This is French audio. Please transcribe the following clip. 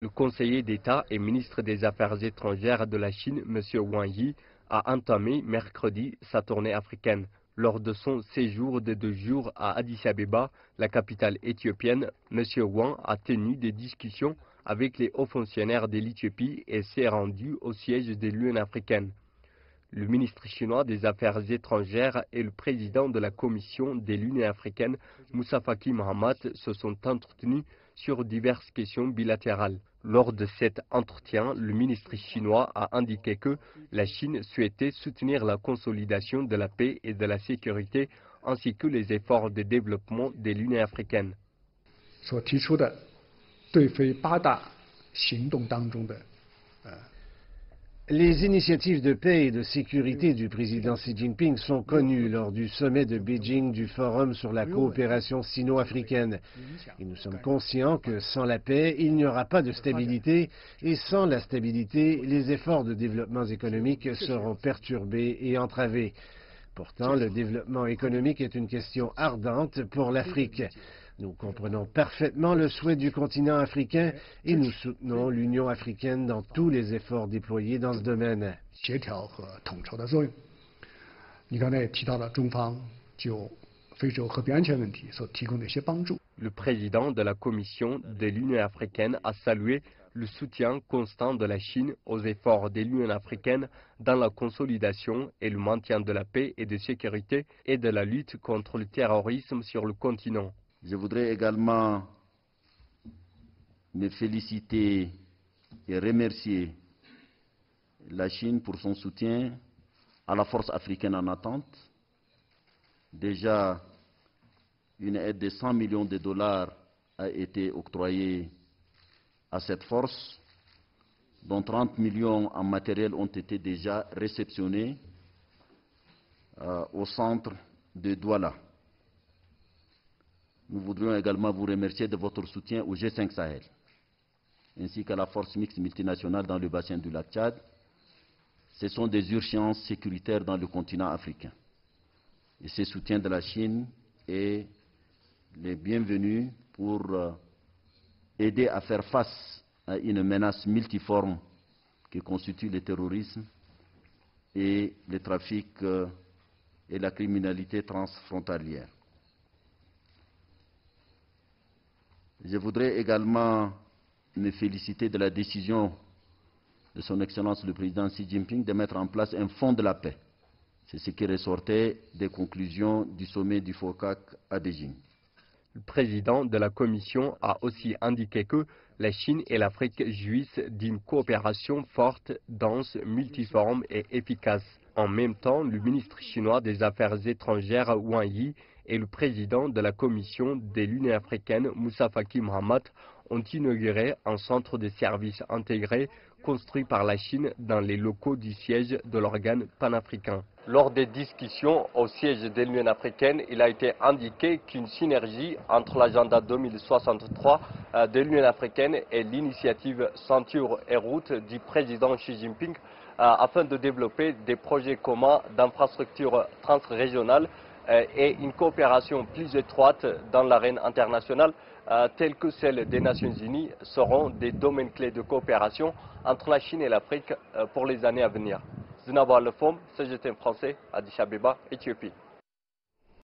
Le conseiller d'État et ministre des Affaires étrangères de la Chine, M. Wang Yi, a entamé mercredi sa tournée africaine. Lors de son séjour de 2 jours à Addis Abeba, la capitale éthiopienne, M. Wang a tenu des discussions avec les hauts fonctionnaires de l'Éthiopie et s'est rendu au siège de l'Union africaine. Le ministre chinois des Affaires étrangères et le président de la commission de l'Union africaine, Moussa Faki Mahamat, se sont entretenus sur diverses questions bilatérales. Lors de cet entretien, le ministre chinois a indiqué que la Chine souhaitait soutenir la consolidation de la paix et de la sécurité ainsi que les efforts de développement de l'Union africaine. Les initiatives de paix et de sécurité du président Xi Jinping sont connues lors du sommet de Beijing du Forum sur la coopération sino-africaine. Et nous sommes conscients que sans la paix, il n'y aura pas de stabilité, et sans la stabilité, les efforts de développement économique seront perturbés et entravés. Pourtant, le développement économique est une question ardente pour l'Afrique. Nous comprenons parfaitement le souhait du continent africain et nous soutenons l'Union africaine dans tous les efforts déployés dans ce domaine. Le président de la Commission de l'Union africaine a salué le soutien constant de la Chine aux efforts de l'Union africaine dans la consolidation et le maintien de la paix et de sécurité et de la lutte contre le terrorisme sur le continent. Je voudrais également me féliciter et remercier la Chine pour son soutien à la force africaine en attente. Déjà, une aide de 100 millions de dollars a été octroyée à cette force, dont 30 millions en matériel ont été déjà réceptionnés au centre de Douala. Nous voudrions également vous remercier de votre soutien au G5 Sahel, ainsi qu'à la force mixte multinationale dans le bassin du lac Tchad. Ce sont des urgences sécuritaires dans le continent africain. Et ce soutien de la Chine est le bienvenu pour aider à faire face à une menace multiforme que constitue le terrorisme et le trafic et la criminalité transfrontalière. Je voudrais également me féliciter de la décision de son Excellence le Président Xi Jinping de mettre en place un fonds de la paix. C'est ce qui ressortait des conclusions du sommet du FOCAC à Beijing. Le président de la Commission a aussi indiqué que la Chine et l'Afrique jouissent d'une coopération forte, dense, multiforme et efficace. En même temps, le ministre chinois des Affaires étrangères Wang Yi et le président de la Commission de l'Union africaine Moussa Faki Mahamat ont inauguré un centre de services intégré construit par la Chine dans les locaux du siège de l'organe panafricain. Lors des discussions au siège de l'Union africaine, il a été indiqué qu'une synergie entre l'agenda 2063 de l'Union africaine et l'initiative Ceinture et Route du président Xi Jinping afin de développer des projets communs d'infrastructures transrégionales et une coopération plus étroite dans l'arène internationale telle que celle des Nations Unies seront des domaines clés de coopération entre la Chine et l'Afrique pour les années à venir. Zinabar Lefom, CGTN français, Addis Abeba, Éthiopie.